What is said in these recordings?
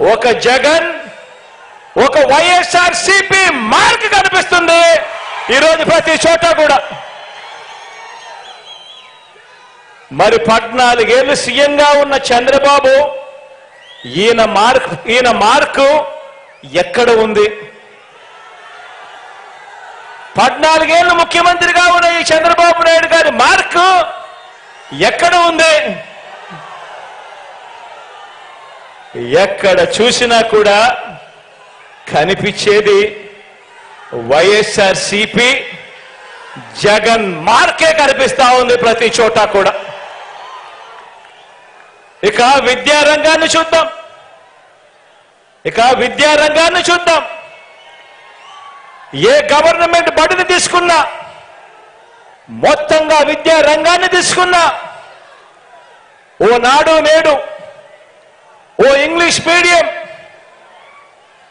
ఒక జగన్, ఒక వైఎస్ఆర్సీపీ మార్క్ కనిపిస్తుంది ఈరోజు ప్రతి చోట కూడా. మరి 14 ఏళ్ళు సీఎంగా ఉన్న చంద్రబాబు ఈయన మార్కు ఎక్కడ ఉంది? 14 ఏళ్ళు ముఖ్యమంత్రిగా ఉన్న ఈ చంద్రబాబు నాయుడు గారి మార్కు ఎక్కడ ఉంది? ఎక్కడ చూసినా కూడా కనిపించేది వైఎస్ఆర్సీపీ జగన్ మార్కే కనిపిస్తా ఉంది ప్రతి చోట కూడా. ఇక విద్యారంగాన్ని చూద్దాం. ఏ గవర్నమెంట్ బడిని తీసుకున్నా, మొత్తంగా విద్యారంగాన్ని తీసుకున్నా, ఓ నాడు నేడు, ఓ ఇంగ్లీష్ మీడియం,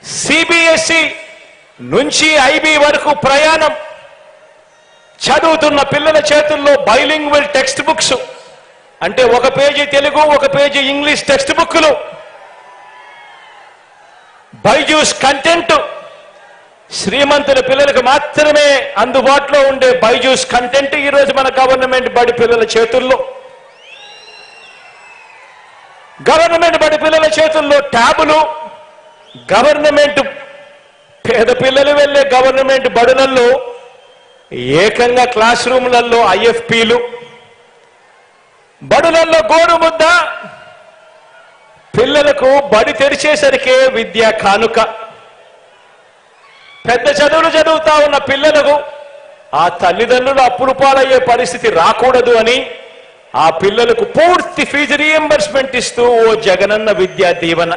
సిబిఎస్ఈ నుంచి ఐబీ వరకు ప్రయాణం, చదువుతున్న పిల్లల చేతుల్లో బైలింగ్వల్ టెక్స్ట్ బుక్స్, అంటే ఒక పేజీ తెలుగు, ఒక పేజీ ఇంగ్లీష్ టెక్స్ట్ బుక్లు, బైజూస్ కంటెంట్, శ్రీమంతుల పిల్లలకు మాత్రమే అందుబాటులో ఉండే బైజూస్ కంటెంట్ ఈరోజు మన గవర్నమెంట్ బడి పిల్లల చేతుల్లో. గవర్నమెంట్ బడి పిల్లల చేతుల్లో ట్యాబులు, గవర్నమెంట్ పేద పిల్లలు వెళ్ళే గవర్నమెంట్ బడులలో ఏకంగా క్లాస్ రూమ్లలో ఐఎఫ్పీలు, బడులలో గోరుముద్ద, పిల్లలకు బడి తెరిచేసరికే విద్యా కానుక. పెద్ద చదువులు చదువుతా ఉన్న పిల్లలకు ఆ తల్లిదండ్రులు అప్పులు పాలయ్యే పరిస్థితి రాకూడదు అని ఆ పిల్లలకు పూర్తి ఫీజు రీఎంబర్స్మెంట్ ఇస్తూ ఓ జగనన్న విద్యా దీవెన,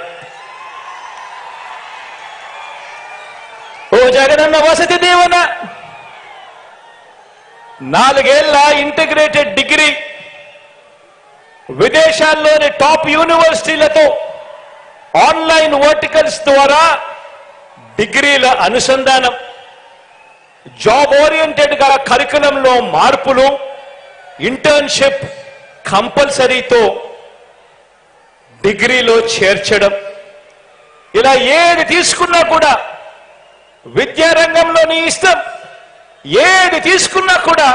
ఓ జగనన్న వసతి దీవెన, 4 ఏళ్ల ఇంటిగ్రేటెడ్ డిగ్రీ, విదేశాల్లోని టాప్ యూనివర్సిటీలతో ఆన్లైన్ వర్టికల్స్ ద్వారా డిగ్రీల అనుసంధానం, జాబ్ ఓరియంటెడ్ గా కరికులంలో మార్పులు, ఇంటర్న్షిప్ కంపల్సరీతో డిగ్రీలో చేర్చడం. ఇలా ఏది తీసుకున్నా కూడా విద్యారంగంలో నీ ఇష్టం, ఏది తీసుకున్నా కూడా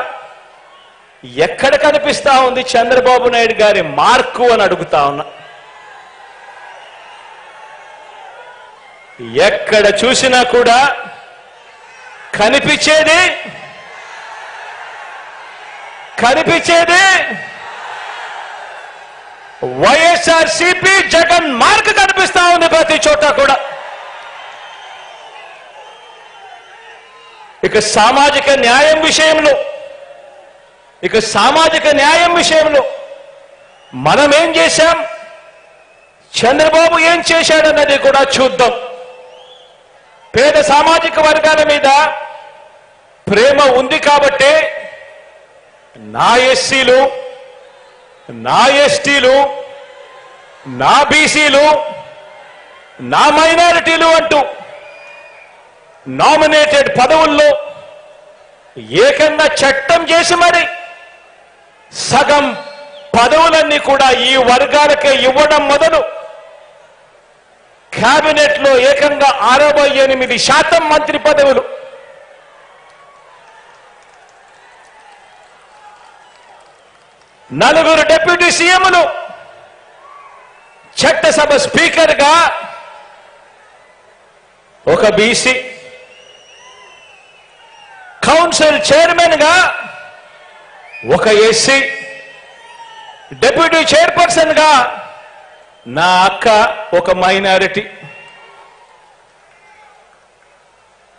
ఎక్కడ కనిపిస్తా ఉంది చంద్రబాబు నాయుడు గారి మార్కు అని అడుగుతా ఉన్నా. ఎక్కడ చూసినా కూడా కనిపించేది వైఎస్ఆర్సీపీ జగన్ మార్క్ కనిపిస్తా ఉంది ప్రతి చోట కూడా. ఇక సామాజిక న్యాయం విషయంలో మనం ఏం చేశాం, చంద్రబాబు ఏం చేశాడన్నది కూడా చూద్దాం. పేద సామాజిక వర్గాల మీద ప్రేమ ఉంది కాబట్టి నా ఎస్సీలు, నా ఎస్టీలు, నా బీసీలు, నా మైనారిటీలు అంటూ నామినేటెడ్ పదవుల్లో ఏకంగా చట్టం చేసి మరి సగం పదవులన్నీ కూడా ఈ వర్గాలకే ఇవ్వడం మొదలు కేబినెట్ లో ఏకంగా 68% మంత్రి పదవులు, 4 డిప్యూటీ సీఎంలు, చట్టసభ స్పీకర్ గా ఒక బీసీ, కౌన్సిల్ చైర్మన్ గా ఒక ఎస్సీ, డిప్యూటీ చైర్పర్సన్ గా నా అక్క ఒక మైనారిటీ.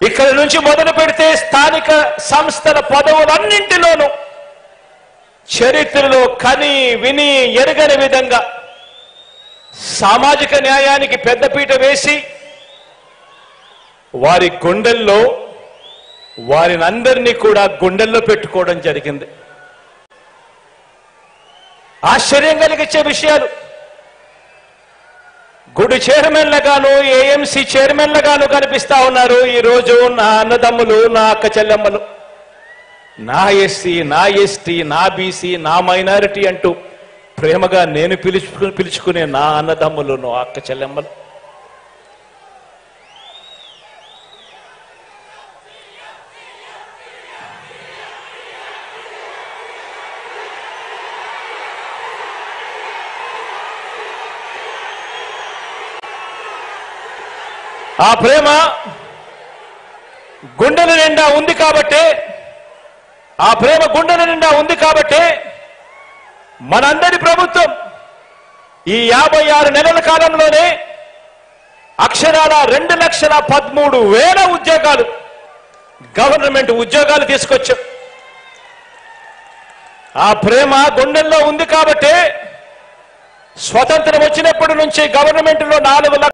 ఇక్కడ నుంచి మొదలు పెడితే స్థానిక సంస్థల పదవులన్నింటిలోనూ చరిత్రలో కని విని ఎరగని విధంగా సామాజిక న్యాయానికి పెద్దపీట వేసి వారి గుండెల్లో వారినందరినీ కూడా గుండెల్లో పెట్టుకోవడం జరిగింది. ఆశ్చర్యం కలిగించే విషయాలు. గుడి చైర్మన్లుగాను, ఏఎంసీ చైర్మన్లుగాను కనిపిస్తా ఉన్నారు ఈరోజు నా అన్నదమ్ములు, నా అక్క చెల్లెమ్మలు, నా ఎస్సీ, నా ఎస్టీ, నా బీసీ, నా మైనారిటీ అంటూ ప్రేమగా నేను పిలుచుకునే నా అన్నదమ్ములు, నా అక్క చెల్లెమ్మలు. ఆ ప్రేమ గుండెల నిండా ఉంది కాబట్టి, ఆ ప్రేమ గుండెల నిండా ఉంది కాబట్టి మనందరి ప్రభుత్వం ఈ 56 నెలల కాలంలోనే అక్షరాల 2,13,000 ఉద్యోగాలు, గవర్నమెంట్ ఉద్యోగాలు తీసుకొచ్చాం. ఆ ప్రేమ గుండెల్లో ఉంది కాబట్టి స్వతంత్రం వచ్చినప్పటి నుంచి గవర్నమెంట్లో 4